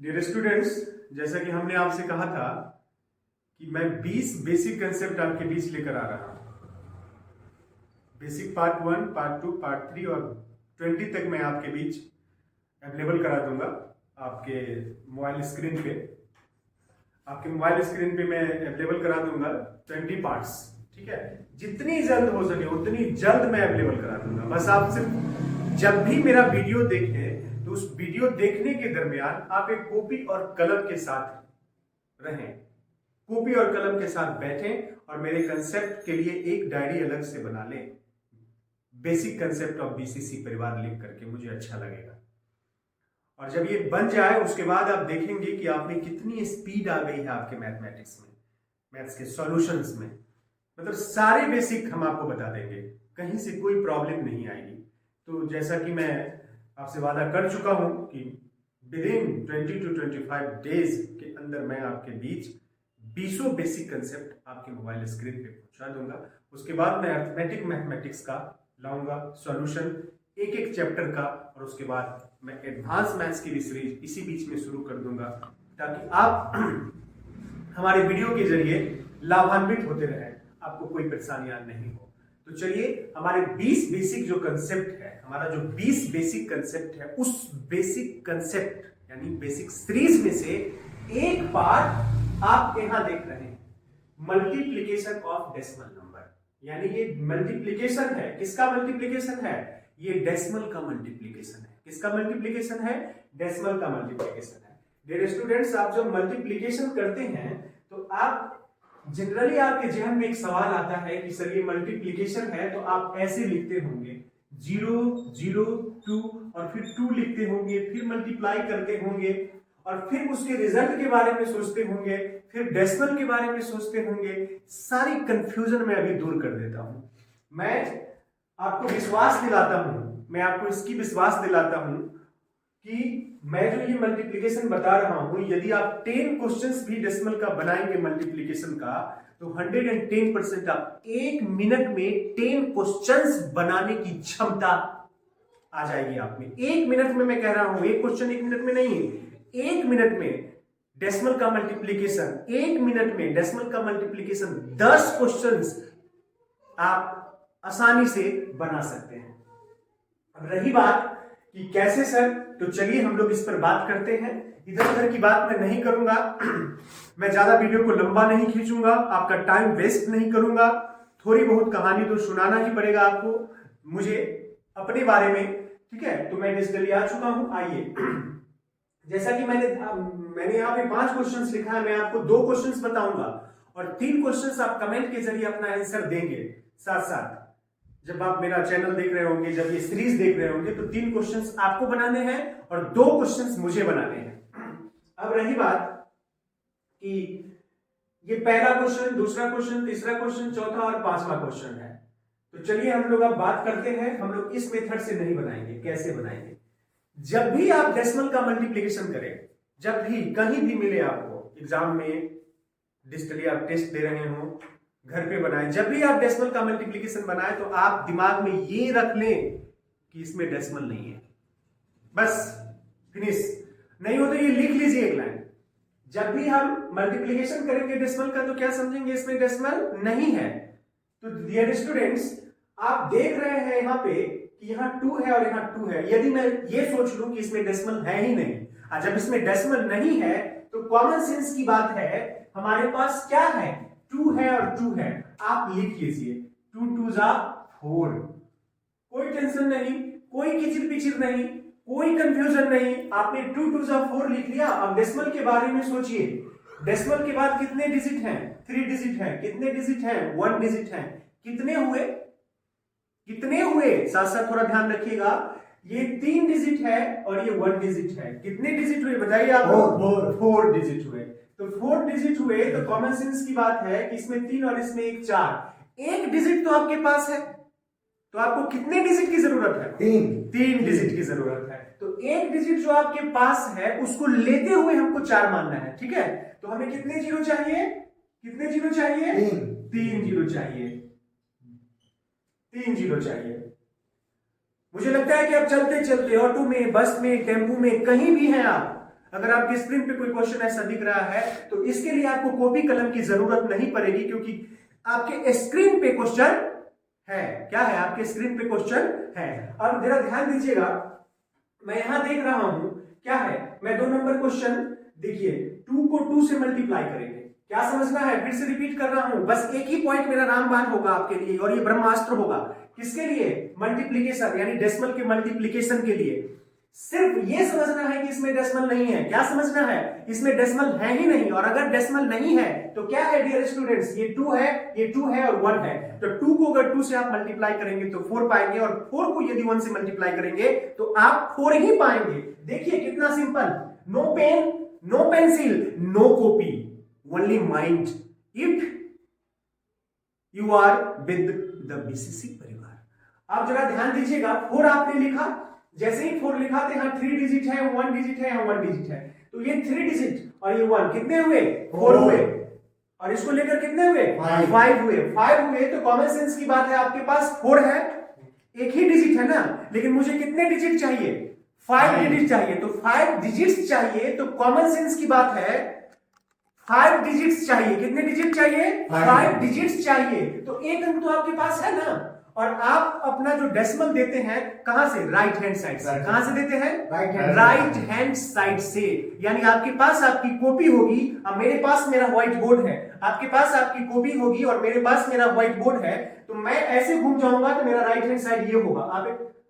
Dear students, जैसा कि हमने आपसे कहा था कि मैं 20 बेसिक कंसेप्ट आपके बीच लेकर आ रहा हूं। बेसिक पार्ट 1, पार्ट 2, पार्ट 3 और 20 तक मैं आपके बीच अवेलेबल करा दूंगा आपके मोबाइल स्क्रीन पे। आपके मोबाइल स्क्रीन पे मैं अवेलेबल करा दूंगा 20 पार्ट्स। ठीक है, जितनी जल्द हो सके उतनी जल्द मैं अवेलेबल करा दूंगा। बस आप सिर्फ जब भी मेरा वीडियो देखें तो उस वीडियो देखने के दरमियान आप एक कॉपी और कलम के साथ रहें, कॉपी और कलम के साथ बैठें और मेरे कंसेप्ट के लिए एक डायरी अलग से बना लें। बेसिक कंसेप्ट ऑफ बीसीसी परिवार लिख करके, मुझे अच्छा लगेगा। और जब ये बन जाए उसके बाद आप देखेंगे कि आप में कितनी स्पीड आ गई है आपके मैथमेटिक्स में, मैथ्स के सॉल्यूशंस में। मतलब सारे बेसिक हम आपको बता देंगे, कहीं से कोई प्रॉब्लम नहीं आएगी। तो जैसा कि मैं आपसे वादा कर चुका हूं कि विद इन 20 to 25 डेज के अंदर मैं आपके बीच 20 बेसिक कंसेप्ट आपके मोबाइल स्क्रीन पे पहुंचा दूंगा। उसके बाद मैं अर्थमेटिक मैथमेटिक्स का लाऊंगा सॉल्यूशन, एक एक चैप्टर का, और उसके बाद मैं एडवांस मैथ्स की भी सीरीज इसी बीच में शुरू कर दूंगा, ताकि आप हमारे वीडियो के जरिए लाभान्वित होते रहें, आपको कोई परेशानियां नहीं हो। तो चलिए, हमारे 20 बेसिक जो कंसेप्ट है, हमारा जो 20 बेसिक कंसेप्ट है, उस बेसिक कंसेप्ट यानी बेसिक सीरीज में से एक पार्ट आप यहां देख रहे हैं, मल्टीप्लीकेशन ऑफ डेसिमल नंबर। यानी ये मल्टीप्लीकेशन है, किसका मल्टीप्लीकेशन है? ये डेसिमल का मल्टीप्लीकेशन है। किसका मल्टीप्लीकेशन है? डेसिमल का मल्टीप्लीकेशन है। डियर स्टूडेंट्स, आप जब मल्टीप्लीकेशन करते हैं तो आप जनरली आपके जहन में एक सवाल आता है कि सर ये मल्टीप्लीकेशन है तो आप ऐसे लिखते होंगे 0 0 2 और फिर 2 लिखते होंगे, फिर मल्टीप्लाई करते होंगे और फिर उसके रिजल्ट के बारे में सोचते होंगे, फिर डेसिमल के बारे में सोचते होंगे। सारी कंफ्यूजन मैं अभी दूर कर देता हूं। मैं आपको विश्वास दिलाता हूं, मैं आपको इसकी विश्वास दिलाता हूं कि मैं जो ये मल्टीप्लिकेशन बता रहा हूं, यदि आप 10 क्वेश्चंस भी डेसिमल का बनाएंगे मल्टीप्लिकेशन का, तो 110% आप 1 मिनट में 10 क्वेश्चंस बनाने की क्षमता आ जाएगी आप में। 1 मिनट में, मैं कह रहा हूं, एक क्वेश्चन 1 मिनट में नहीं, 1 मिनट में डेसिमल का मल्टीप्लिकेशन, 1 मिनट में डेसिमल का मल्टीप्लिकेशन 10 क्वेश्चंस आप आसानी से बना सकते हैं। अब रही बात कि कैसे सर, तो चलिए हम लोग इस पर बात करते हैं। इधर उधर की बात मैं नहीं करूंगा, मैं ज्यादा वीडियो को लंबा नहीं खींचूंगा, आपका टाइम वेस्ट नहीं करूंगा। थोड़ी बहुत कहानी तो सुनाना ही पड़ेगा आपको मुझे अपने बारे में, ठीक है? तो मैं डिजिटली आ चुका हूं। आइए, जैसा कि मैंने यहाँ पे 5 क्वेश्चंस लिखा है, मैं आपको 2 क्वेश्चंस बताऊंगा और 3 क्वेश्चंस आप कमेंट के जरिए अपना आंसर देंगे। साथ साथ जब आप मेरा चैनल देख रहे होंगे, जब ये सीरीज देख रहे होंगे, तो 3 क्वेश्चंस आपको बनाने हैं और 2 क्वेश्चंस मुझे बनाने हैं। अब रही बात कि ये पहला क्वेश्चन, दूसरा क्वेश्चन, तीसरा क्वेश्चन, चौथा और 5वां क्वेश्चन है। तो चलिए हम लोग अब बात करते हैं। हम लोग इस मेथड से नहीं बनाएंगे। कैसे बनाएंगे? जब भी आप डेसिमल का मल्टीप्लिकेशन करें, जब भी कहीं भी मिले आपको, एग्जाम में, डिजिटली आप टेस्ट दे रहे हो, घर पे बनाए, जब भी आप डेसिमल का मल्टीप्लिकेशन बनाए तो आप दिमाग में ये रख लें कि इसमें डेसिमल नहीं है। बस फिनिश। नहीं हो तो ये लिख लीजिए एक लाइन। जब भी हम मल्टीप्लिकेशन करेंगे डेसिमल का तो क्या समझेंगे? इसमें डेसिमल नहीं है। तो डियर स्टूडेंट्स, आप देख रहे हैं यहां पे कि यहां 2 है और यहां 2 है। यदि मैं ये सोच लूं कि इसमें डेसिमल है ही नहीं, और जब इसमें डेसिमल नहीं है तो कॉमन सेंस की बात है, हमारे पास क्या है? 2 है और 2 है। आप लिख लीजिए 2 2 जा 4। कोई टेंशन नहीं, कोई किचिर पिचिर नहीं, कोई कंफ्यूजन नहीं। आपने 2 2 जा 4 लिख लिया। अब डेसिमल के बारे में सोचिए। डेसिमल के बाद कितने डिजिट हैं? 3 डिजिट हैं। कितने डिजिट हैं? 1 डिजिट हैं। कितने हुए? कितने हुए? साथ साथ थोड़ा ध्यान रखिएगा। ये 3 डिजिट है और ये 1 डिजिट है। कितने डिजिट हुए बताइए आप? 4 डिजिट हुए। तो 4 डिजिट हुए तो कॉमन सेंस की बात है कि इसमें 3 और इसमें 1 4। 1 डिजिट तो आपके पास है, तो आपको कितने डिजिट की जरूरत है? 3 डिजिट की जरूरत है। तो 1 डिजिट जो आपके पास है उसको लेते हुए हमको 4 मानना है, ठीक है? तो हमें कितने जीरो चाहिए? कितने जीरो चाहिए? 3 जीरो चाहिए। 3 जीरो चाहिए। मुझे लगता है कि आप चलते चलते ऑटो में, बस में, टेम्पू में, कहीं भी हैं आप, अगर आपकी स्क्रीन पे कोई क्वेश्चन ऐसा दिख रहा है तो इसके लिए आपको कॉपी कलम की जरूरत नहीं पड़ेगी, क्योंकि आपके स्क्रीन पे क्वेश्चन है। क्या है? आपके स्क्रीन पे क्वेश्चन है। अब जरा ध्यान दीजिएगा, मैं यहां देख रहा हूं क्या है, मैं 2 नंबर क्वेश्चन, देखिए 2 को 2 से मल्टीप्लाई करेंगे। क्या समझना है? फिर से रिपीट कर रहा हूं, बस एक ही पॉइंट मेरा रामबाण होगा आपके लिए, और ये ब्रह्मास्त्र होगा। किसके लिए? मल्टीप्लीकेशन, यानी डेसिमल के मल्टीप्लीकेशन के लिए। सिर्फ ये समझना है कि इसमें डेसिमल नहीं है। क्या समझना है? इसमें डेसिमल है ही नहीं। और अगर डेसिमल नहीं है तो क्या है डियर स्टूडेंट्स? ये 2 है, ये 2 है और 1 है। तो 2 को अगर 2 से आप मल्टीप्लाई करेंगे तो 4 पाएंगे, और 4 को यदि 1 से मल्टीप्लाई करेंगे तो आप 4 ही पाएंगे। देखिए कितना simple. No pen, no pencil, no copy, only mind if you are with the BBC परिवार। आप जरा ध्यान दीजिएगा, 4 आपने लिखा, जैसे ही 4 लिखा तो यहां 3 डिजिट है, 1 डिजिट है, 1 डिजिट है, तो ये 3 डिजिट और ये 1 कितने हुए? 4 हुए। और इसको लेकर कितने हुए? 5 हुए। 5 हुए तो कॉमन सेंस की बात है, आपके पास 4 है, एक ही डिजिट है ना, लेकिन मुझे कितने डिजिट चाहिए? 5 डिजिट चाहिए। तो 5 डिजिट्स चाहिए, तो कॉमन सेंस की बात है 5 डिजिट्स चाहिए। कितने डिजिट चाहिए? 5 डिजिट्स चाहिए। तो एक अंक तो आपके पास है ना। और आप अपना जो डेसिमल देते हैं कहां से? राइट हैंड साइड से। कहां से देते हैं? राइट हैंड साइड से। यानी आपके पास आपकी कॉपी होगी, अब मेरे पास मेरा व्हाइट बोर्ड है, आपके पास आपकी कॉपी होगी और मेरे पास मेरा व्हाइट बोर्ड है, तो मैं ऐसे घूम जाऊंगा तो मेरा राइट हैंड साइड ये होगा। आप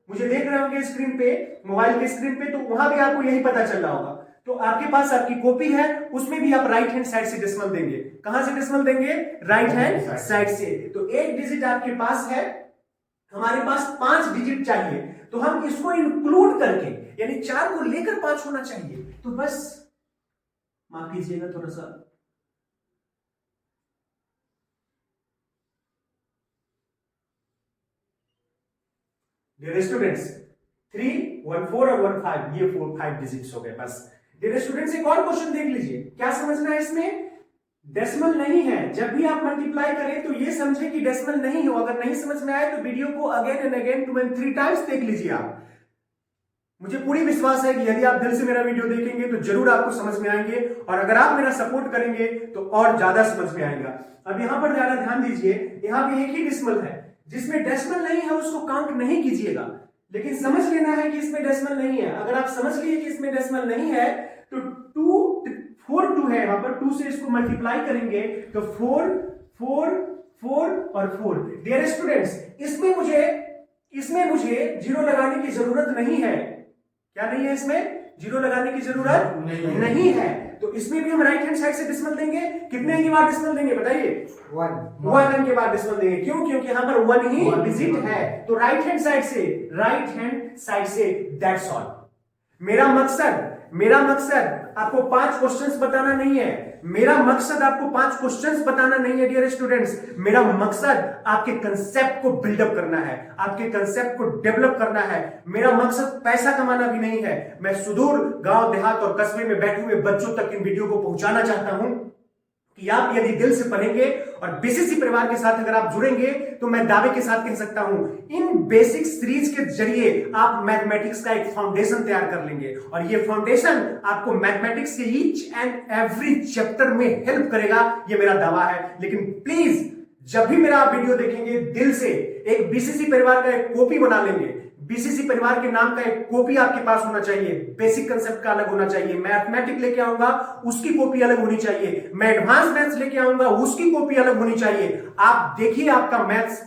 मुझे देख रहे होंगे स्क्रीन पे, मोबाइल के स्क्रीन पे, तो वहां भी आपको यही पता चल रहा होगा। तो आपके पास आपकी कॉपी है, उसमें भी आप राइट हैंड साइड से डेसिमल देंगे। कहां से डेसिमल देंगे? राइट हैंड साइड से। तो एक डिजिट आपके पास है, हमारे पास 5 डिजिट चाहिए, तो हम इसको इंक्लूड करके, यानी 4 को लेकर 5 होना चाहिए। तो बस माफ कीजिएगा थोड़ा सा, डियर स्टूडेंट्स 3, 1 4 और 1 5, ये 5 डिजिट्स हो गए। बस डियर स्टूडेंट्स एक और क्वेश्चन देख लीजिए। क्या समझना है इसमें? डेसिमल नहीं है। जब भी आप मल्टीप्लाई करें तो ये समझे कि डेसिमल नहीं हो। अगर नहीं समझ में आए तो वीडियो को again and again 2 and 3 times देख लीजिए आप। मुझे पूरी विश्वास है कि यदि आप दिल से मेरा वीडियो देखेंगे तो जरूर आपको समझ में आएंगे, और अगर आप मेरा सपोर्ट करेंगे तो और ज्यादा समझ में आएगा। अब यहां पर ज्यादा ध्यान दीजिए, यहां पे एक ही डेसिमल है, जिसमें डेसिमल नहीं है उसको काउंट नहीं कीजिएगा, लेकिन समझ लेना है कि इसमें डेसिमल नहीं है। अगर आप समझ लिए कि इसमें डेसिमल नहीं है तो 4 2 है, यहां पर 2 से इसको मल्टीप्लाई करेंगे तो 4 4 4 और 4। डियर स्टूडेंट्स इसमें मुझे जीरो लगाने की जरूरत नहीं है। क्या नहीं है? इसमें जीरो लगाने की जरूरत नहीं है। तो इसमें भी हम राइट हैंड साइड से डेसिमल देंगे। कितने अंक के बाद डेसिमल देंगे बताइए? 1 अंक के बाद डेसिमल देंगे। क्यों? क्योंकि यहां पर 1 ही डिजिट है। तो राइट हैंड साइड से दैट्स ऑल। मेरा मकसद आपको 5 क्वेश्चंस बताना नहीं है। मेरा मकसद आपको 5 क्वेश्चंस बताना नहीं है डियर स्टूडेंट्स। मेरा मकसद आपके कंसेप्ट को बिल्डअप करना है, आपके कंसेप्ट को डेवलप करना है। मेरा मकसद पैसा कमाना भी नहीं है। मैं सुदूर गांव देहात और कस्बे में बैठे हुए बच्चों तक इन वीडियो को पहुंचाना चाहता हूं कि आप यदि दिल से पढ़ेंगे और बीसीसी परिवार के साथ अगर आप जुड़ेंगे तो मैं दावे के साथ कह सकता हूं, इन बेसिक सीरीज के जरिए आप मैथमेटिक्स का एक फाउंडेशन तैयार कर लेंगे, और ये फाउंडेशन आपको मैथमेटिक्स के ईच एंड एवरी चैप्टर में हेल्प करेगा। ये मेरा दावा है। लेकिन प्लीज जब भी मेरा आप वीडियो देखेंगे, दिल से एक बीसीसी परिवार का एक कॉपी बना लेंगे। बीसीसी परिवार के नाम का एक कॉपी आपके पास होना चाहिए। बेसिक कंसेप्ट का अलग होना चाहिए। मैथमेटिक लेके आऊंगा, उसकी कॉपी अलग होनी चाहिए। मैं एडवांस मैथ्स लेके आऊंगा, उसकी कॉपी अलग होनी चाहिए। आप देखिए आपका मैथ्स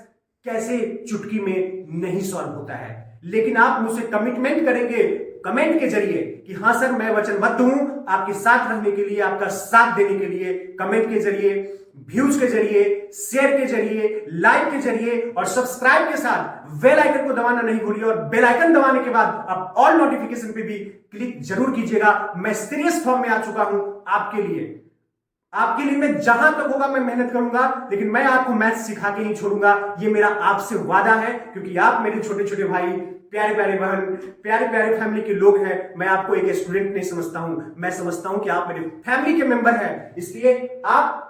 कैसे चुटकी में नहीं सॉल्व होता है, लेकिन आप मुझसे कमिटमेंट करेंगे कमेंट के जरिए कि हाँ सर मैं वचनबद्ध हूं आपके साथ रहने के लिए, आपका साथ देने के लिए। कमेंट के जरिए, व्यूज के जरिए, शेयर के जरिए, लाइक के जरिए और सब्सक्राइब के साथ बेल आइकन को दबाना नहीं भूलिए। और बेल आइकन दबाने के बाद आप ऑल नोटिफिकेशन पे भी क्लिक जरूर कीजिएगा। मैं सीरियस फॉर्म में आ चुका हूं आपके लिए मैं जहां तक होगा मैं मेहनत करूंगा, लेकिन मैं आपको मैथ सिखा के नहीं छोड़ूंगा। ये मेरा आपसे वादा है, क्योंकि आप मेरे छोटे छोटे भाई, प्यारे प्यारे बहन, प्यारे प्यारे फैमिली के लोग हैं। मैं आपको एक स्टूडेंट नहीं समझता हूं, मैं समझता हूं कि आप मेरे फैमिली के मेंबर हैं। इसलिए आप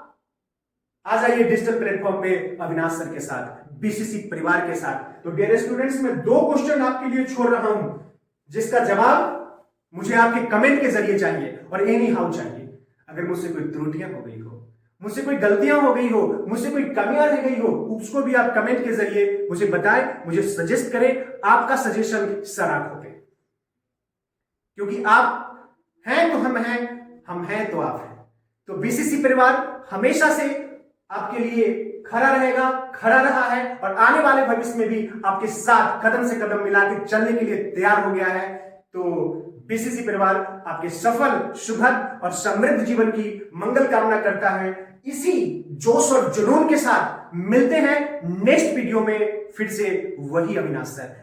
आ जाइए डिजिटल प्लेटफॉर्म पे अविनाश सर के साथ, बीसीसी परिवार के साथ। तो डियर स्टूडेंट्स, मैं 2 क्वेश्चन आपके लिए छोड़ रहा हूं, जिसका जवाब मुझे आपके कमेंट के जरिए चाहिए और एनी हाउ चाहिए। अगर मुझसे कोई त्रुटियां हो गई हो, मुझसे कोई गलतियां हो गई हो, मुझसे कोई कमियां रह गई हो, उसको भी आप कमेंट के जरिए मुझे बताएं, मुझे सजेस्ट करें। आपका सजेशन सराहनीय होते, क्योंकि आप हैं तो हम हैं तो आप हैं। तो बीसीसी परिवार हमेशा से आपके लिए खड़ा रहेगा, खड़ा रहा है और आने वाले भविष्य में भी आपके साथ कदम से कदम मिलाकर चलने के लिए तैयार हो गया है। तो बीसीसी परिवार आपके सफल, सुखद और समृद्ध जीवन की मंगल कामना करता है। इसी जोश और जुनून के साथ मिलते हैं नेक्स्ट वीडियो में फिर से, वही अविनाश सर।